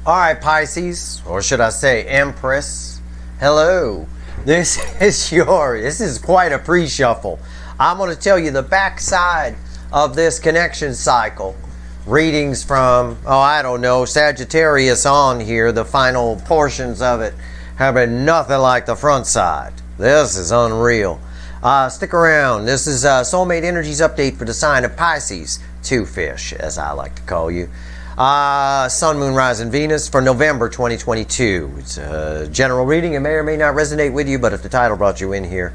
Alright, Pisces, or should I say Empress, hello. This is quite a pre-shuffle. I'm going to tell you the backside of this connection cycle. Readings from, I don't know, Sagittarius on here. The final portions of it have been nothing like the front side. This is unreal. Stick around. This is Soulmate Energies update for the sign of Pisces. 2 fish, as I like to call you. Sun, Moon, Rising, Venus for November 2022. It's a general reading. It may or may not resonate with you, but if the title brought you in here,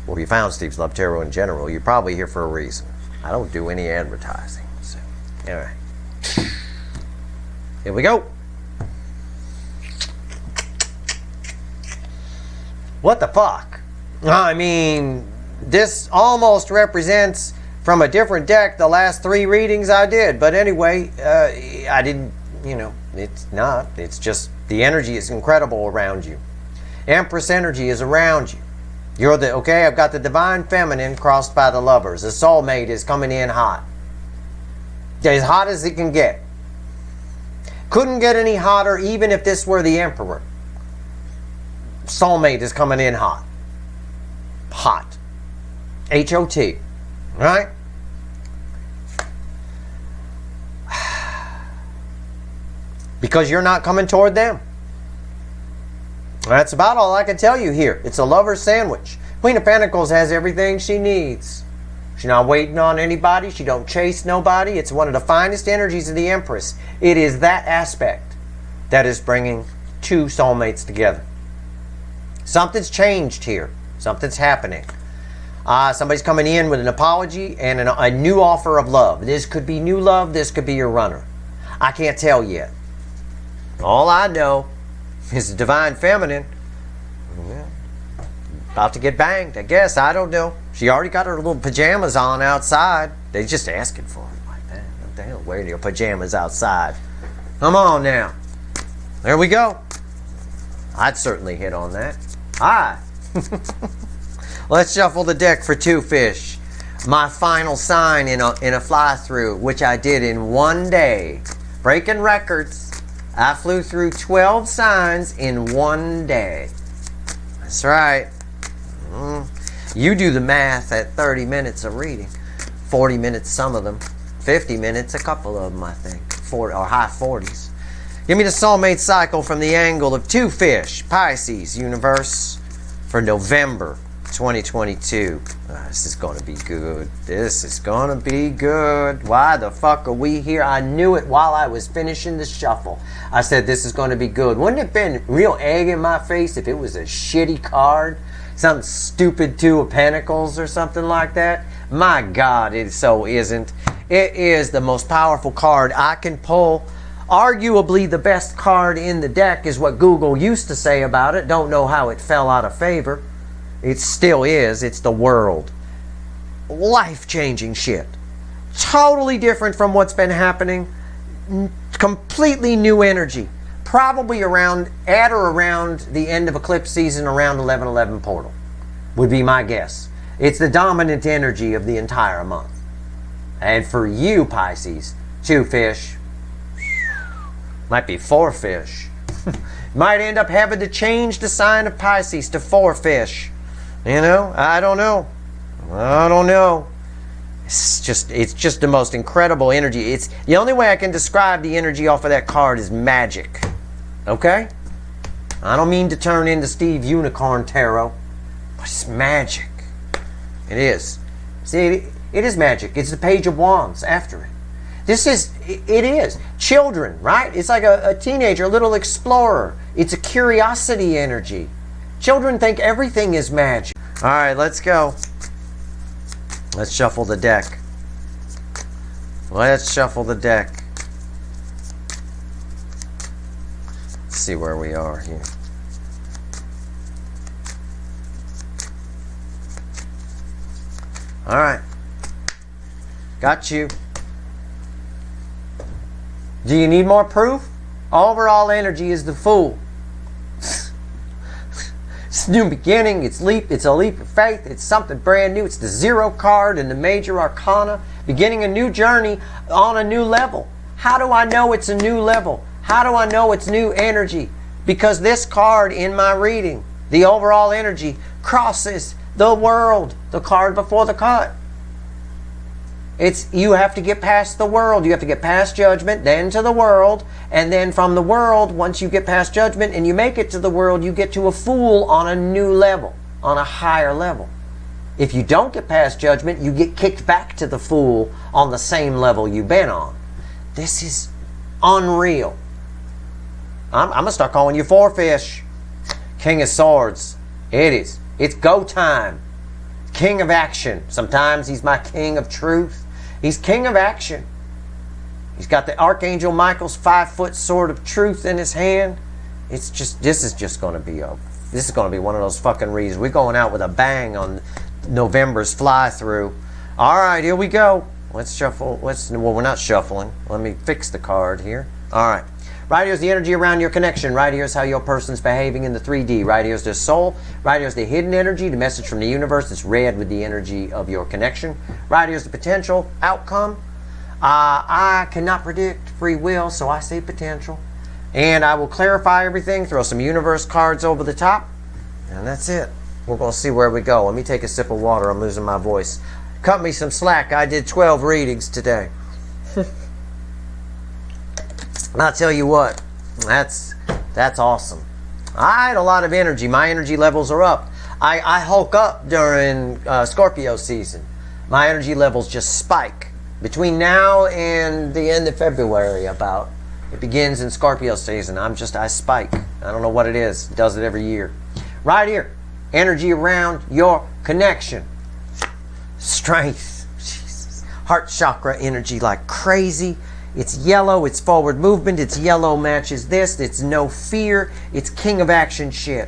or you found Steve's Love Tarot in general, you're probably here for a reason. I don't do any advertising. So, anyway. Here we go. What the fuck? I mean, this almost represents from a different deck the last 3 readings I did. But anyway, I didn't, it's not. It's just the energy is incredible around you. Empress energy is around you. You're the, okay, I've got the Divine Feminine crossed by the Lovers. The soulmate is coming in hot. As hot as it can get. Couldn't get any hotter even if this were the Emperor. Soulmate is coming in hot. Hot. H-O-T. Right? Because you're not coming toward them. That's about all I can tell you here. It's a lover's sandwich. Queen of Pentacles has everything she needs. She's not waiting on anybody. She don't chase nobody. It's one of the finest energies of the Empress. It is that aspect that is bringing 2 soulmates together. Something's changed here. Something's happening. Somebody's coming in with an apology and a new offer of love. This could be new love. This could be your runner. I can't tell yet. All I know is the Divine Feminine. Yeah, about to get banged, I guess. I don't know. She already got her little pajamas on outside. They just asking for it like that. What the hell? Wear your pajamas outside. Come on now. There we go. I'd certainly hit on that. Hi. Let's shuffle the deck for 2 fish. My final sign in a fly-through, which I did in 1 day. Breaking records. I flew through 12 signs in 1 day. That's right. You do the math at 30 minutes of reading. 40 minutes, some of them. 50 minutes, a couple of them, I think. Or high 40s. Give me the soulmate cycle from the angle of 2 fish. Pisces, universe, for November 2022. This is going to be good. This is going to be good. Why the fuck are we here? I knew it while I was finishing the shuffle. I said this is going to be good. Wouldn't it have been real egg in my face if it was a shitty card? Something stupid 2 of Pentacles or something like that? My God, it so isn't. It is the most powerful card I can pull. Arguably the best card in the deck is what Google used to say about it. Don't know how it fell out of favor. It still is. It's the World. Life-changing shit. Totally different from what's been happening. Completely new energy. Probably at or around the end of eclipse season, around 11/11 portal. Would be my guess. It's the dominant energy of the entire month. And for you, Pisces, 2 fish. Might be 4 fish. Might end up having to change the sign of Pisces to 4 fish. I don't know. I don't know. It's just the most incredible energy. It's the only way I can describe the energy off of that card is magic. Okay? I don't mean to turn into Steve Unicorn Tarot, but it's magic. It is. See, it is magic. It's the Page of Wands after it. It is. Children, right? It's like a teenager, a little explorer. It's a curiosity energy. Children think everything is magic. All right, let's go. Let's shuffle the deck. Let's shuffle the deck. Let's see where we are here. All right. Got you. Do you need more proof? Overall energy is the Fool. It's a new beginning. It's a leap of faith. It's something brand new. It's the 0 card in the major arcana. Beginning a new journey on a new level. How do I know it's a new level? How do I know it's new energy? Because this card in my reading, the overall energy, crosses the world, the card before the cut. You have to get past the world. You have to get past judgment, then to the world, and then from the world, once you get past judgment and you make it to the world, you get to a fool on a new level, on a higher level. If you don't get past judgment, you get kicked back to the fool on the same level you've been on. This is unreal. I'm going to start calling you Four Fish. King of Swords. It is. It's go time. King of action. Sometimes he's my king of truth. He's king of action. He's got the Archangel Michael's 5-foot sword of truth in his hand. This is going to be one of those fucking reads. We're going out with a bang on November's fly through. All right, here we go. Let's shuffle. Well, we're not shuffling. Let me fix the card here. All right. Right here's the energy around your connection. Right here's how your person's behaving in the 3D. Right here's their soul. Right here's the hidden energy, the message from the universe. It's red with the energy of your connection. Right here's the potential outcome. I cannot predict free will, so I say potential. And I will clarify everything, throw some universe cards over the top, and that's it. We're going to see where we go. Let me take a sip of water. I'm losing my voice. Cut me some slack. I did 12 readings today. And I'll tell you what, that's awesome. I had a lot of energy. My energy levels are up. I hulk up during Scorpio season. My energy levels just spike. Between now and the end of February about. It begins in Scorpio season. I spike. I don't know what it is. It does it every year. Right here, energy around your connection. Strength. Jesus. Heart chakra energy like crazy. It's yellow, it's forward movement, it's yellow matches this, it's no fear, it's king of action shit.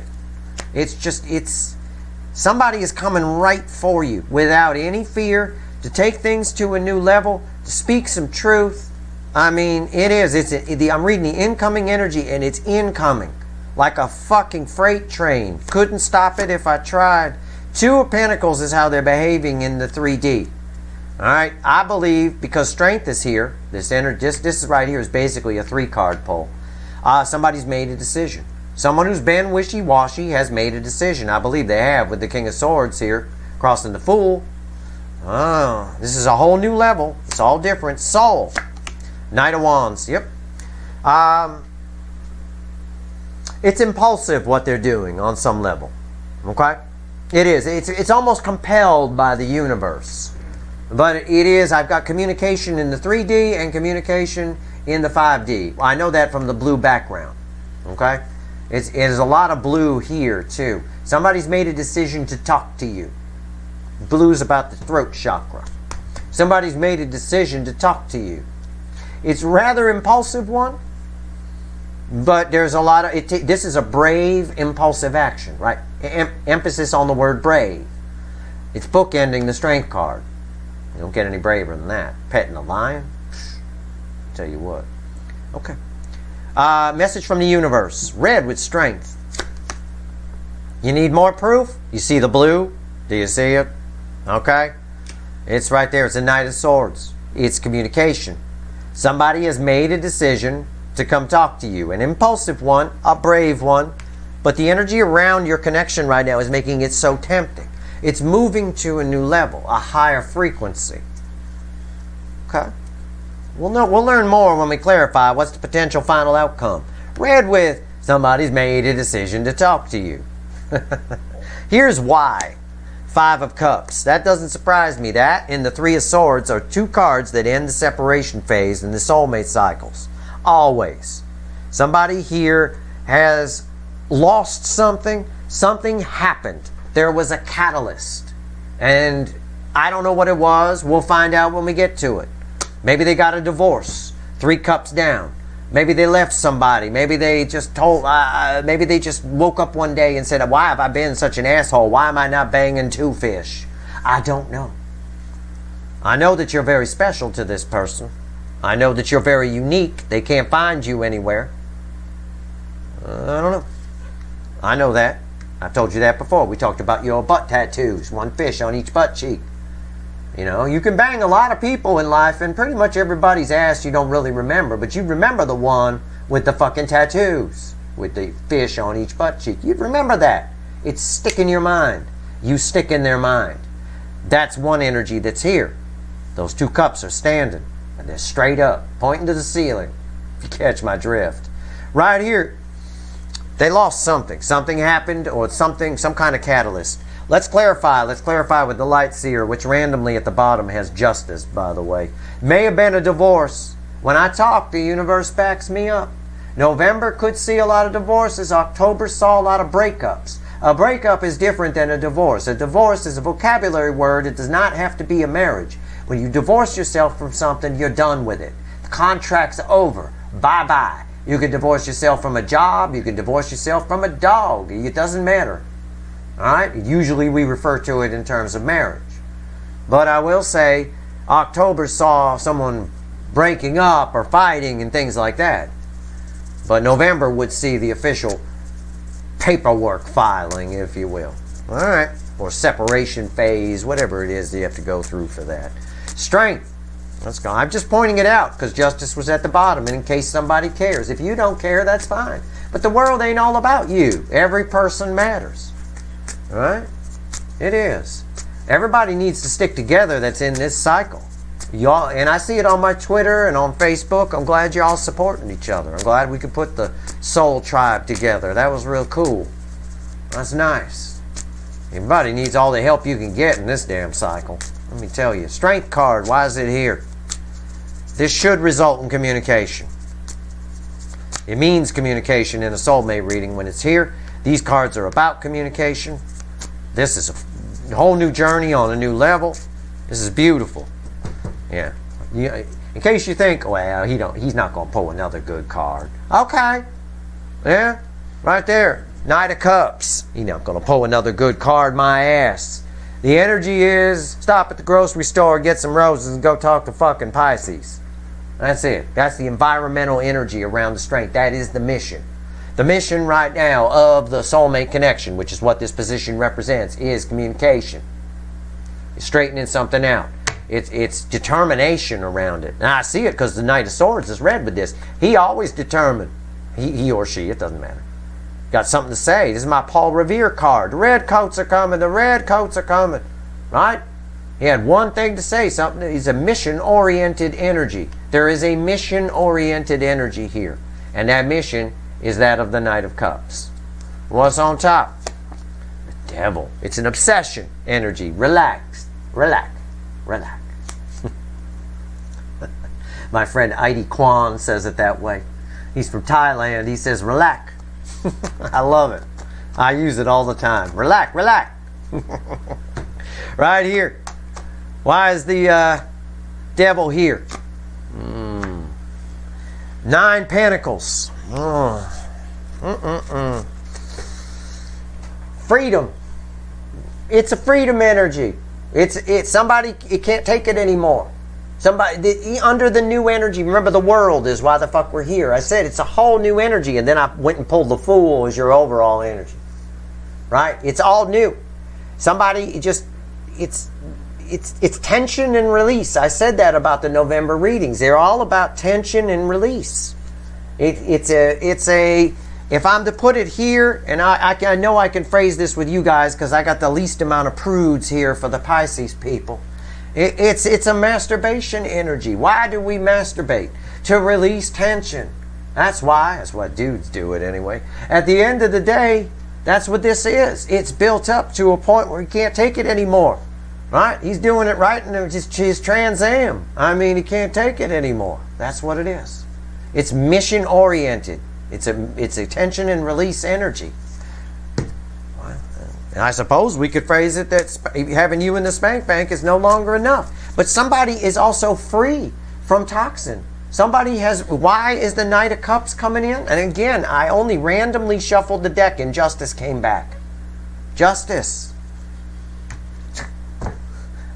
Somebody is coming right for you without any fear to take things to a new level, to speak some truth. I mean, it is. I'm reading the incoming energy and it's incoming like a fucking freight train. Couldn't stop it if I tried. Two of Pentacles is how they're behaving in the 3D. All right, I believe because strength is here. This is right here is basically a 3-card pull. Somebody's made a decision. Someone who's been wishy-washy has made a decision. I believe they have with the King of Swords here crossing the Fool. Oh, this is a whole new level. It's all different. Soul, Knight of Wands. Yep. It's impulsive what they're doing on some level. Okay, it is. It's almost compelled by the universe. But it is, I've got communication in the 3D and communication in the 5D. I know that from the blue background. Okay? It is a lot of blue here, too. Somebody's made a decision to talk to you. Blue's about the throat chakra. Somebody's made a decision to talk to you. It's rather impulsive one, but there's a lot of, this is a brave, impulsive action, right? Emphasis on the word brave. It's bookending the strength card. You don't get any braver than that. Petting a lion? Tell you what. Okay. Message from the universe. Red with strength. You need more proof? You see the blue? Do you see it? Okay. It's right there. It's a Knight of Swords. It's communication. Somebody has made a decision to come talk to you. An impulsive one, a brave one. But the energy around your connection right now is making it so tempting. It's moving to a new level, a higher frequency. Okay? We'll learn more when we clarify what's the potential final outcome. Red with somebody's made a decision to talk to you. Here's why. 5 of Cups. That doesn't surprise me. That and the 3 of Swords are 2 cards that end the separation phase in the soulmate cycles. Always. Somebody here has lost something. Something happened. There was a catalyst. And I don't know what it was. We'll find out when we get to it. Maybe they got a divorce. 3 cups down. Maybe they left somebody. Maybe they just maybe they just woke up one day and said, why have I been such an asshole? Why am I not banging 2 fish? I don't know. I know that you're very special to this person. I know that you're very unique. They can't find you anywhere. I don't know. I know that. I've told you that before. We talked about your butt tattoos. 1 fish on each butt cheek. You know, you can bang a lot of people in life, and pretty much everybody's ass you don't really remember, but you remember the one with the fucking tattoos, with the fish on each butt cheek. You'd remember that. It's stick in your mind. You stick in their mind. That's one energy that's here. Those two cups are standing, and they're straight up, pointing to the ceiling, if you catch my drift. Right here, they lost something. Something happened, or some kind of catalyst. Let's clarify with the light seer, which randomly at the bottom has justice, by the way. May have been a divorce. When I talk, the universe backs me up. November could see a lot of divorces. October saw a lot of breakups. A breakup is different than a divorce. A divorce is a vocabulary word. It does not have to be a marriage. When you divorce yourself from something, you're done with it. The contract's over. Bye-bye. You can divorce yourself from a job. You can divorce yourself from a dog. It doesn't matter. All right? Usually we refer to it in terms of marriage. But I will say, October saw someone breaking up or fighting and things like that. But November would see the official paperwork filing, if you will. All right? Or separation phase, whatever it is that you have to go through for that. Strength. Let's go. I'm just pointing it out because justice was at the bottom, and in case somebody cares. If you don't care, that's fine. But the world ain't all about you. Every person matters. All right? It is. Everybody needs to stick together that's in this cycle. Y'all, and I see it on my Twitter and on Facebook. I'm glad you're all supporting each other. I'm glad we could put the soul tribe together. That was real cool. That's nice. Everybody needs all the help you can get in this damn cycle. Let me tell you. Strength card, why is it here? This should result in communication. It means communication in a soulmate reading when it's here. These cards are about communication. This is a whole new journey on a new level. This is beautiful. Yeah. In case you think, well, he's not going to pull another good card. Okay. Yeah. Right there. Knight of Cups. He's not going to pull another good card, my ass. The energy is stop at the grocery store, get some roses, and go talk to fucking Pisces. That's it. That's the environmental energy around the strength. That is the mission. The mission right now of the soulmate connection, which is what this position represents, is communication. It's straightening something out. It's determination around it. And I see it because the Knight of Swords is red with this. He always determined. He or she, it doesn't matter. Got something to say. This is my Paul Revere card. The red coats are coming. The red coats are coming. Right? He had one thing to say. Something. He's a mission-oriented energy. There is a mission-oriented energy here. And that mission is that of the Knight of Cups. What's on top? The Devil. It's an obsession energy. Relax. Relax. Relax. My friend Heidi Kwan says it that way. He's from Thailand. He says, relax. I love it. I use it all the time. Relax, relax. Right here. Why is the Devil here? 9 Pentacles. Freedom. It's a freedom energy. It's somebody, it can't take it anymore. Somebody under the new energy. Remember, the world is why the fuck we're here. I said it's a whole new energy, and then I went and pulled the Fool as your overall energy. Right? It's all new. Somebody just it's tension and release. I said that about the November readings. They're all about tension and release. It's a if I'm to put it here, and I know I can phrase this with you guys because I got the least amount of prudes here for the Pisces people. It's a masturbation energy. Why do we masturbate? To release tension. That's why. That's why dudes do it anyway. At the end of the day, that's what this is. It's built up to a point where he can't take it anymore. Right? He's doing it right in his Trans Am. I mean, he can't take it anymore. That's what it is. It's mission oriented. It's a tension and release energy. And I suppose we could phrase it that having you in the spank bank is no longer enough. But somebody is also free from toxin. Somebody has... Why is the Knight of Cups coming in? And again, I only randomly shuffled the deck and Justice came back. Justice.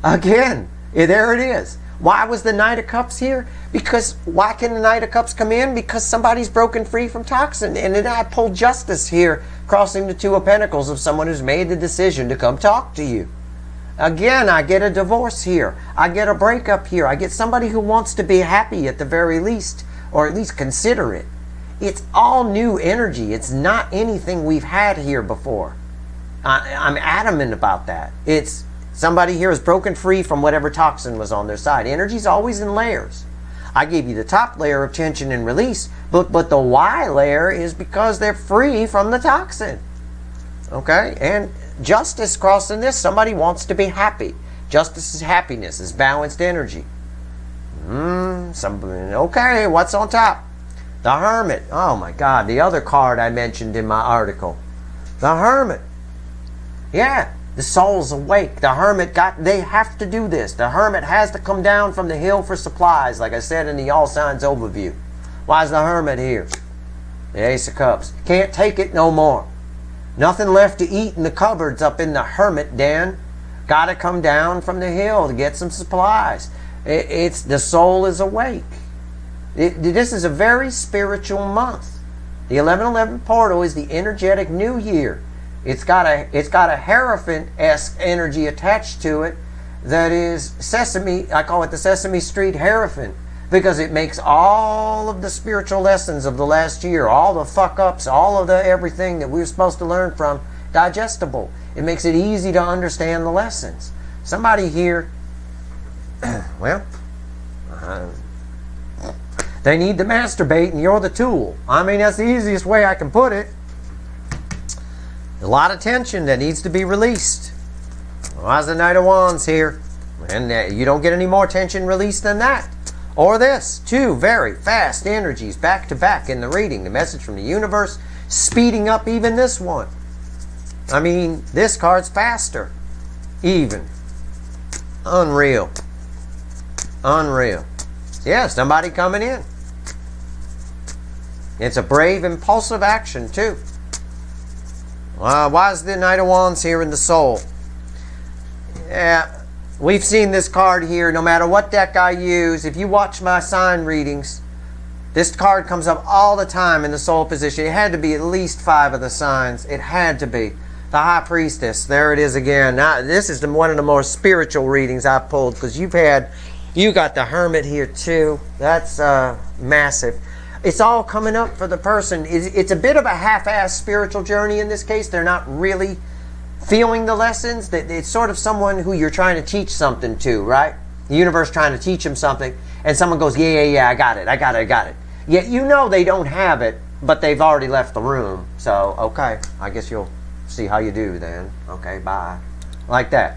Again, there it is. Why was the Knight of Cups here? Because why can the Knight of Cups come in? Because somebody's broken free from toxin. And then I pulled Justice here, crossing the Two of Pentacles of someone who's made the decision to come talk to you. Again, I get a divorce here. I get a breakup here. I get somebody who wants to be happy at the very least, or at least consider it. It's all new energy. It's not anything we've had here before. I'm adamant about that. It's somebody here is broken free from whatever toxin was on their side. Energy's always in layers. I gave you the top layer of tension and release, but the Y layer is because they're free from the toxin. Okay? And justice crossing this, somebody wants to be happy. Justice is happiness, is balanced energy. Okay, what's on top? The Hermit. Oh my God, the other card I mentioned in my article. The Hermit. Yeah, the soul's awake. The Hermit they have to do this. The Hermit has to come down from the hill for supplies, like I said in the All Signs overview. Why is the Hermit here? The Ace of Cups. Can't take it no more. Nothing left to eat in the cupboards up in the Hermit den. Gotta come down from the hill to get some supplies. It's the soul is awake. This is a very spiritual month. The 11/11 portal is the energetic new year. It's got a Hierophant-esque energy attached to it that is Sesame. I call it the Sesame Street Hierophant because it makes all of the spiritual lessons of the last year, all the fuck-ups, all of the everything that we were supposed to learn from, digestible. It makes it easy to understand the lessons. Somebody here, well, they need to masturbate and you're the tool. I mean, that's the easiest way I can put it. A lot of tension that needs to be released. Why's the Knight of Wands here? And you don't get any more tension released than that. Or this. Two very fast energies back to back in the reading. The message from the universe speeding up even this one. I mean, this card's faster. Even. Unreal. Unreal. Yeah, somebody coming in. It's a brave, impulsive action, too. Why is the Knight of Wands here in the soul? Yeah, we've seen this card here no matter what deck I use. If you watch my sign readings, this card comes up all the time in the soul position. It had to be at least 5 of the signs. It had to be. The High Priestess. There it is again. Now, this is one of the more spiritual readings I pulled because you got the Hermit here too. That's massive. It's all coming up for the person. It's a bit of a half-assed spiritual journey in this case. They're not really feeling the lessons. It's sort of someone who you're trying to teach something to, right? The universe trying to teach them something, and someone goes, yeah, I got it. Yet you know they don't have it, but they've already left the room. So, okay, I guess you'll see how you do then. Okay, bye. Like that.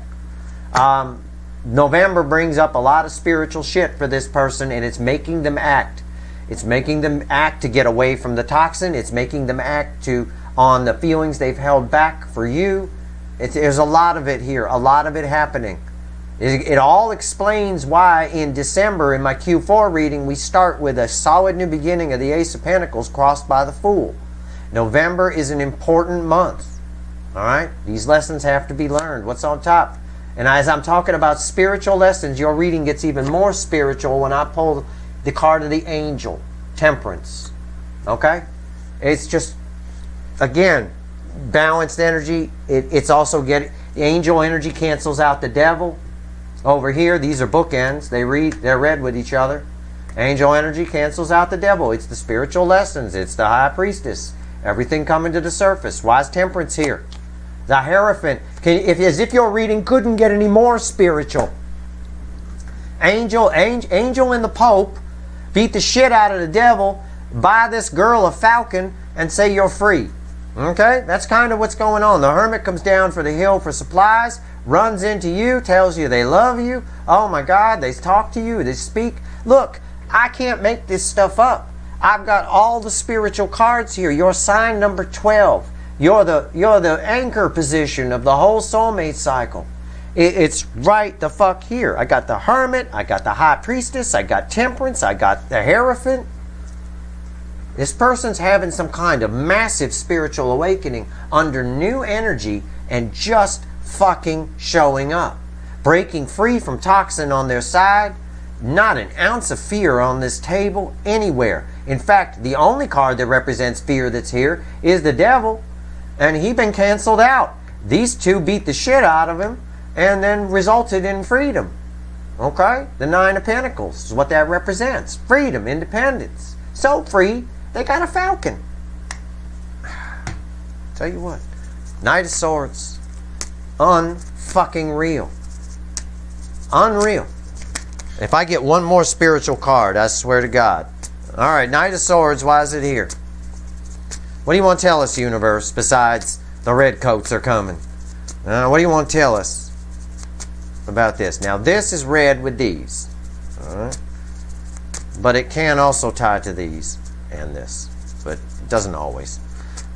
November brings up a lot of spiritual shit for this person, and it's making them act. It's making them act to get away from the toxin. It's making them act on the feelings they've held back for you. There's a lot of it here, a lot of it happening. It all explains why in December, in my Q4 reading, we start with a solid new beginning of the Ace of Pentacles crossed by the Fool. November is an important month. All right? These lessons have to be learned. What's on top? And as I'm talking about spiritual lessons, your reading gets even more spiritual when I pull the card of the Angel, Temperance. Okay? It's just, again, balanced energy. It's also the angel energy cancels out the devil. Over here, these are bookends. They're read with each other. Angel energy cancels out the devil. It's the spiritual lessons. It's the High Priestess. Everything coming to the surface. Why is Temperance here? The Hierophant. As if your reading couldn't get any more spiritual. Angel and the Pope beat the shit out of the devil, buy this girl a falcon, and say you're free. Okay? That's kind of what's going on. The Hermit comes down for the hill for supplies, runs into you, tells you they love you. Oh my God, they talk to you, they speak. Look, I can't make this stuff up. I've got all the spiritual cards here. You're sign number 12. You're the anchor position of the whole soulmate cycle. It's right the fuck here. I got the Hermit, I got the High Priestess, I got Temperance, I got the Hierophant. This person's having some kind of massive spiritual awakening under new energy and just fucking showing up. Breaking free from toxin on their side. Not an ounce of fear on this table anywhere. In fact, the only card that represents fear that's here is the Devil. And he's been canceled out. These two beat the shit out of him and then resulted in freedom. Okay? The Nine of Pentacles is what that represents. Freedom, independence. So free, They got a falcon. Tell you what. Knight of Swords. Unfucking real. Unreal. If I get one more spiritual card, I swear to God. Alright, Knight of Swords, why is it here? What do you want to tell us, universe, besides the red coats are coming? What do you want to tell us about this? Now, this is red with these. Alright? But it can also tie to these and this. But it doesn't always.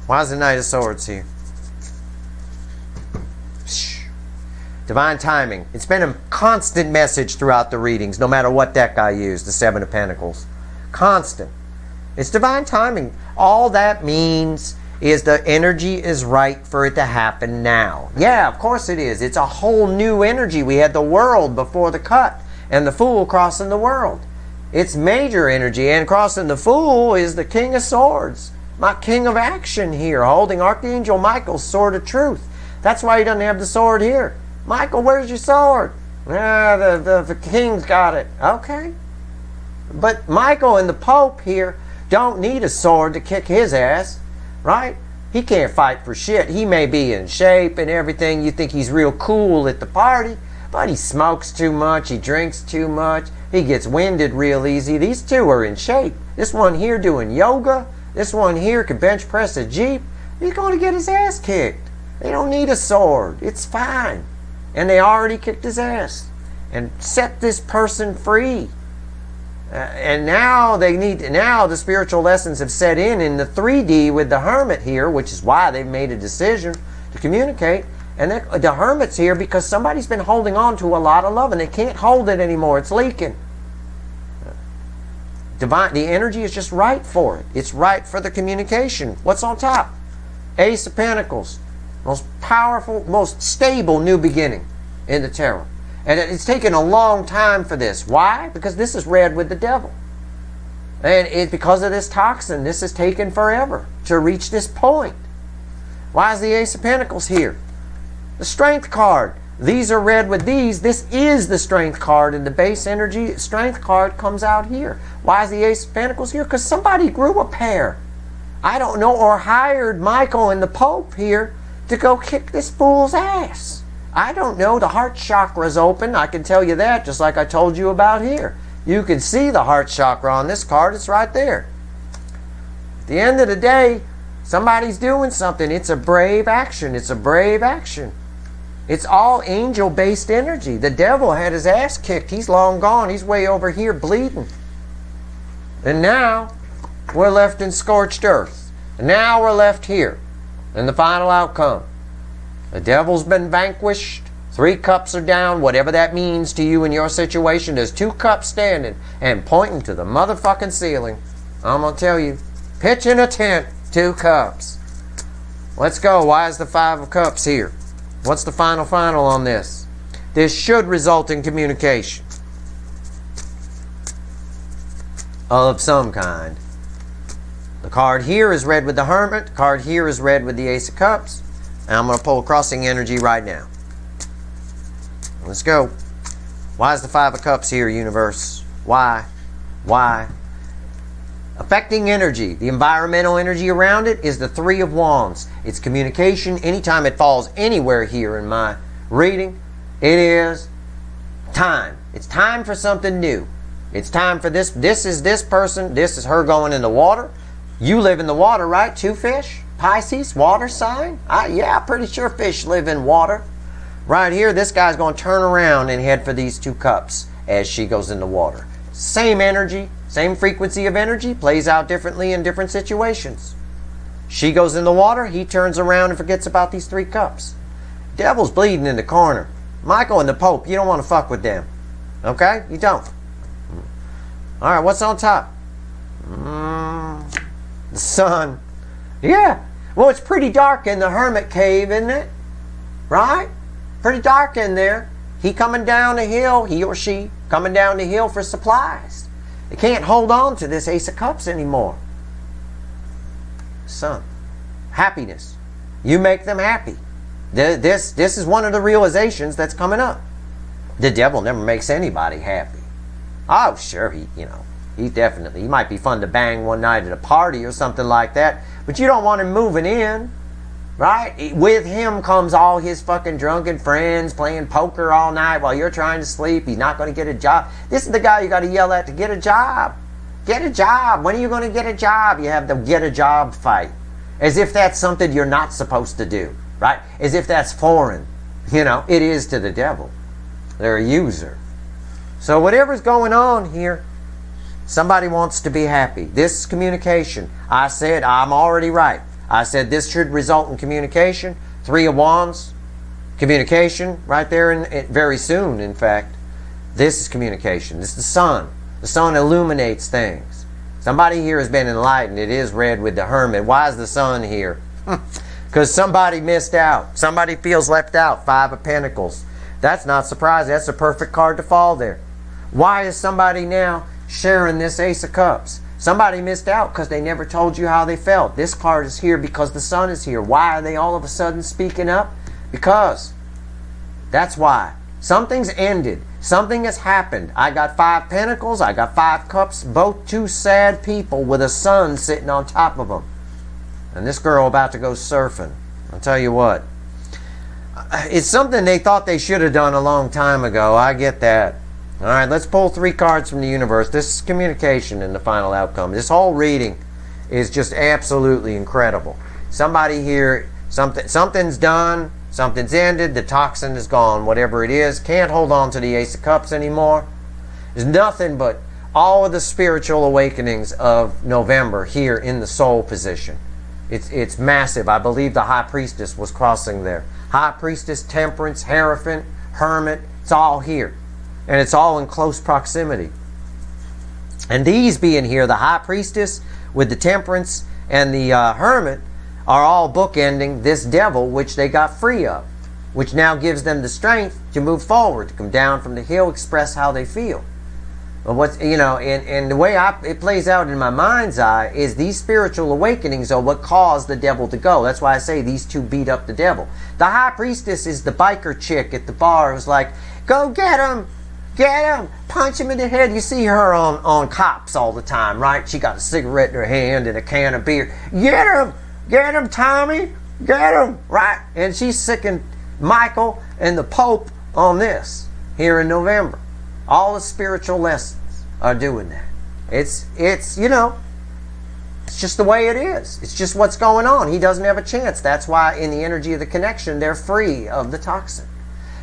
Why is the Knight of Swords here? Divine timing. It's been a constant message throughout the readings, no matter what deck I use, the Seven of Pentacles. Constant. It's divine timing. All that means is the energy is right for it to happen now. Yeah, of course it is. It's a whole new energy. We had the World before the cut, and the Fool crossing the World. It's major energy, and crossing the Fool is the King of Swords. My king of action here, holding Archangel Michael's sword of truth. That's why he doesn't have the sword here. Michael, where's your sword? The king's got it. Okay. But Michael and the Pope here don't need a sword to kick his ass, right? He can't fight for shit. He may be in shape and everything. You think he's real cool at the party, but he smokes too much. He drinks too much. He gets winded real easy. These two are in shape. This one here doing yoga. This one here can bench press a Jeep. He's going to get his ass kicked. They don't need a sword. It's fine. And they already kicked his ass and set this person free. And now the spiritual lessons have set in the 3D with the Hermit here, which is why they've made a decision to communicate. And the Hermit's here because somebody's been holding on to a lot of love and they can't hold it anymore. It's leaking. The energy is just right for it. It's right for the communication. What's on top? Ace of Pentacles. Most powerful, most stable new beginning in the tarot. And it's taken a long time for this. Why? Because this is red with the devil. And because of this toxin, this has taken forever to reach this point. Why is the Ace of Pentacles here? The Strength card. These are red with these. This is the Strength card, and the base energy Strength card comes out here. Why is the Ace of Pentacles here? Because somebody grew a pair. I don't know, or hired Michael and the Pope here to go kick this fool's ass. I don't know. The heart chakra is open. I can tell you that, just like I told you about here. You can see the heart chakra on this card. It's right there. At the end of the day, somebody's doing something. It's a brave action. It's a brave action. It's all angel-based energy. The devil had his ass kicked. He's long gone. He's way over here bleeding. And now we're left in scorched earth. And now we're left here. And the final outcome. The devil's been vanquished. 3 cups are down. Whatever that means to you in your situation. There's 2 cups standing and pointing to the motherfucking ceiling. I'm going to tell you. Pitch in a tent. 2 cups. Let's go. Why is the 5 of cups here? What's the final on this? This should result in communication. Of some kind. The card here is red with the Hermit. The card here is red with the Ace of Cups. And I'm going to pull crossing energy right now. Let's go. Why is the 5 of Cups here, universe? Why? Why? Affecting energy. The environmental energy around it is the 3 of Wands. It's communication. Anytime it falls anywhere here in my reading, it is time. It's time for something new. It's time for this. This is this person. This is her going in the water. You live in the water, right? 2 fish? Pisces, water sign? Yeah, pretty sure fish live in water. Right here, this guy's going to turn around and head for these 2 cups as she goes in the water. Same energy, same frequency of energy, plays out differently in different situations. She goes in the water, he turns around and forgets about these 3 cups. Devil's bleeding in the corner. Michael and the Pope, you don't want to fuck with them. Okay? You don't. Alright, what's on top? The sun. Yeah. Well, it's pretty dark in the Hermit cave, isn't it? Right? Pretty dark in there. He coming down the hill, he or she coming down the hill for supplies. They can't hold on to this Ace of Cups anymore. Sun. Happiness. You make them happy. This is one of the realizations that's coming up. The devil never makes anybody happy. Oh, sure, He definitely. He might be fun to bang one night at a party or something like that. But you don't want him moving in. Right? With him comes all his fucking drunken friends playing poker all night while you're trying to sleep. He's not going to get a job. This is the guy you got to yell at to get a job. Get a job. When are you going to get a job? You have the get a job fight. As if that's something you're not supposed to do. Right? As if that's foreign. You know, it is to the devil. They're a user. So whatever's going on here, somebody wants to be happy. This is communication. I said I'm already right. I said this should result in communication. 3 of Wands, communication right there in very soon, in fact. This is communication. This is the sun. The sun illuminates things. Somebody here has been enlightened. It is red with the Hermit. Why is the sun here? Because somebody missed out. Somebody feels left out. 5 of Pentacles. That's not surprising. That's a perfect card to fall there. Why is somebody now sharing this Ace of Cups? Somebody missed out because they never told you how they felt. This card is here because the sun is here. Why are they all of a sudden speaking up? Because that's why. Something's ended. Something has happened. I got 5 Pentacles. I got 5 Cups. Both 2 sad people with a sun sitting on top of them. And this girl about to go surfing. I'll tell you what. It's something they thought they should have done a long time ago. I get that. All right, let's pull 3 cards from the universe. This is communication in the final outcome. This whole reading is just absolutely incredible. Somebody here, something's done, something's ended, the toxin is gone, whatever it is. Can't hold on to the Ace of Cups anymore. There's nothing but all of the spiritual awakenings of November here in the soul position. It's massive. I believe the High Priestess was crossing there. High Priestess, Temperance, Hierophant, Hermit, it's all here. And it's all in close proximity. And these being here, the High Priestess with the Temperance and the Hermit are all bookending this devil which they got free of, which now gives them the strength to move forward, to come down from the hill, express how they feel. But what's, you know, and the way it plays out in my mind's eye is these spiritual awakenings are what caused the devil to go. That's why I say these 2 beat up the devil. The High Priestess is the biker chick at the bar who's like, go get him! Get him! Punch him in the head. You see her on Cops all the time, right? She got a cigarette in her hand and a can of beer. Get him! Get him, Tommy! Get him! Right? And she's sicking Michael and the Pope on this here in November. All the spiritual lessons are doing that. It's you know, it's just the way it is. It's just what's going on. He doesn't have a chance. That's why in the energy of the connection, they're free of the toxin.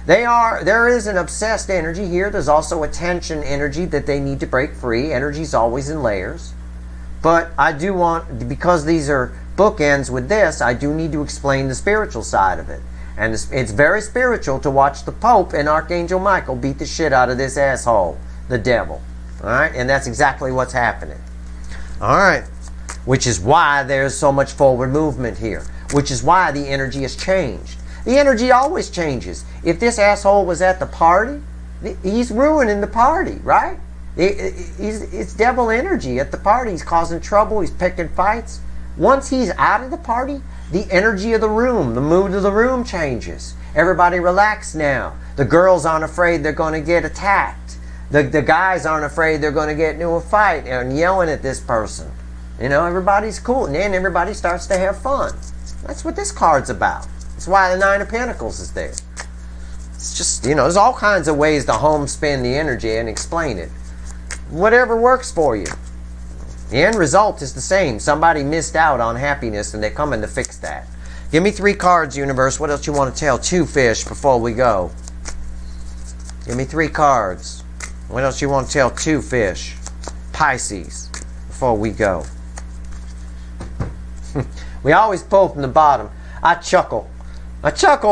There is an obsessed energy here. There's also a tension energy that they need to break free. Energy's always in layers. But I do want, because these are bookends with this, I do need to explain the spiritual side of it. And it's very spiritual to watch the Pope and Archangel Michael beat the shit out of this asshole, the devil. Alright? And that's exactly what's happening. Alright? Which is why there's so much forward movement here. Which is why the energy has changed. The energy always changes. If this asshole was at the party, he's ruining the party, right? It's devil energy at the party. He's causing trouble. He's picking fights. Once he's out of the party, the energy of the room, the mood of the room changes. Everybody relax now. The girls aren't afraid they're going to get attacked. The guys aren't afraid they're going to get into a fight and yelling at this person. You know, everybody's cool. And then everybody starts to have fun. That's what this card's about. That's why the 9 of Pentacles is there. It's just, you know, there's all kinds of ways to homespin the energy and explain it. Whatever works for you. The end result is the same. Somebody missed out on happiness and they're coming to fix that. Give me 3 cards, universe. What else you want to tell? 2 fish before we go. Give me 3 cards. What else you want to tell? 2 fish. Pisces before we go. We always pull from the bottom. I chuckle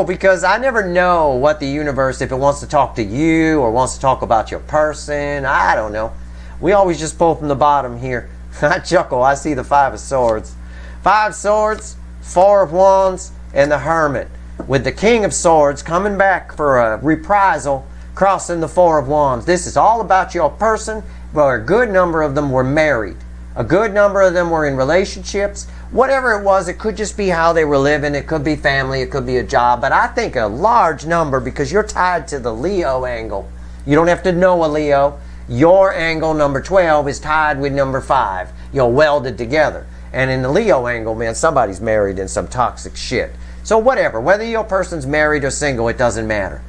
because I never know what the universe, if it wants to talk to you or wants to talk about your person. I don't know. We always just pull from the bottom here. I chuckle. I see the 5 of Swords. 5 Swords, 4 of Wands, and the Hermit. With the King of Swords coming back for a reprisal, crossing the 4 of Wands. This is all about your person, where a good number of them were married. A good number of them were in relationships. Whatever it was, it could just be how they were living. It could be family. It could be a job. But I think a large number, because you're tied to the Leo angle. You don't have to know a Leo. your angle number 12 is tied with number 5. You're welded together. And in the Leo angle, man, somebody's married in some toxic shit. So whatever, whether your person's married or single, it doesn't matter.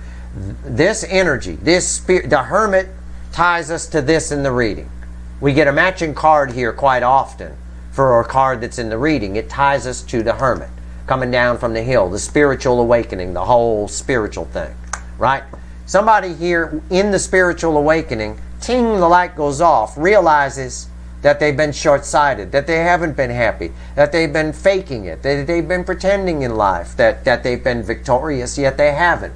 This energy, this spirit, the Hermit ties us to this in the reading. We get a matching card here quite often for a card that's in the reading. It ties us to the Hermit coming down from the hill, the spiritual awakening, the whole spiritual thing, right? Somebody here in the spiritual awakening, ting, the light goes off, realizes that they've been short-sighted, that they haven't been happy, that they've been faking it, that they've been pretending in life, that they've been victorious, yet they haven't.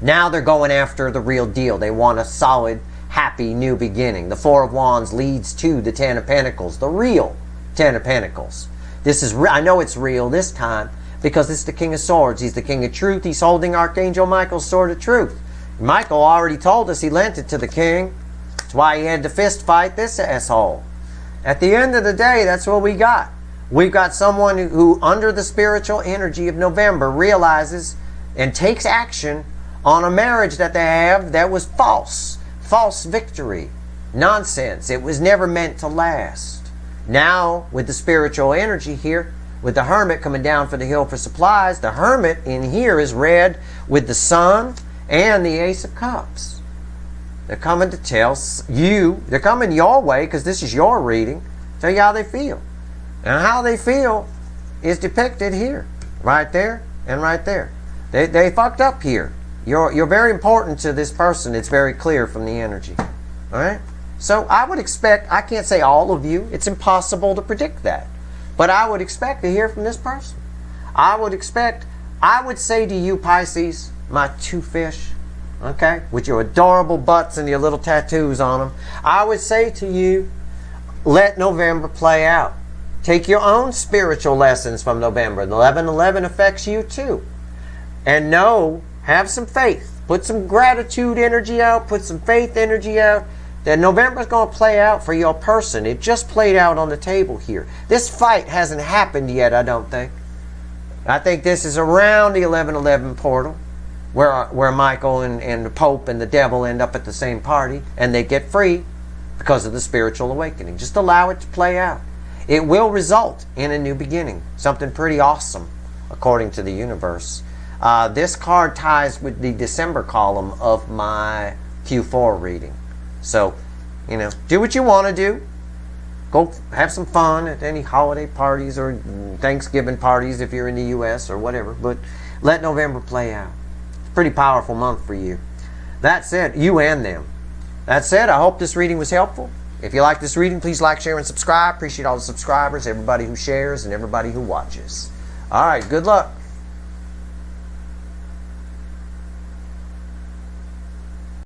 Now they're going after the real deal. They want a solid, happy new beginning. The Four of Wands leads to the Ten of Pentacles, the real Ten of Pentacles. This is, I know it's real this time because it's the King of Swords. He's the King of Truth. He's holding Archangel Michael's Sword of Truth. Michael already told us he lent it to the King. That's why he had to fist fight this asshole. At the end of the day, that's what we got. We've got someone who under the spiritual energy of November, realizes and takes action on a marriage that they have that was false. False victory. Nonsense. It was never meant to last. Now, with the spiritual energy here, with the Hermit coming down for the hill for supplies, the Hermit in here is red with the Sun and the Ace of Cups. They're coming to tell you, they're coming your way because this is your reading, tell you how they feel. And how they feel is depicted here, right there and right there. They fucked up here. You're very important to this person. It's very clear from the energy. All right? So I would expect, I can't say all of you. It's impossible to predict that. But I would expect to hear from this person. I would say to you, Pisces, my two fish, okay, with your adorable butts and your little tattoos on them, I would say to you, let November play out. Take your own spiritual lessons from November. The 11/11 affects you too. And know, have some faith. Put some gratitude energy out. Put some faith energy out. That November's going to play out for your person. It just played out on the table here. This fight hasn't happened yet, I don't think. I think this is around the 11/11 portal where Michael and the Pope and the devil end up at the same party and they get free because of the spiritual awakening. Just allow it to play out. It will result in a new beginning. Something pretty awesome, according to the universe. This card ties with the December column of my Q4 reading. So, do what you want to do. Go have some fun at any holiday parties or Thanksgiving parties if you're in the U.S. or whatever. But let November play out. It's a pretty powerful month for you. That said, you and them. That said, I hope this reading was helpful. If you like this reading, please like, share, and subscribe. Appreciate all the subscribers, everybody who shares, and everybody who watches. All right, good luck.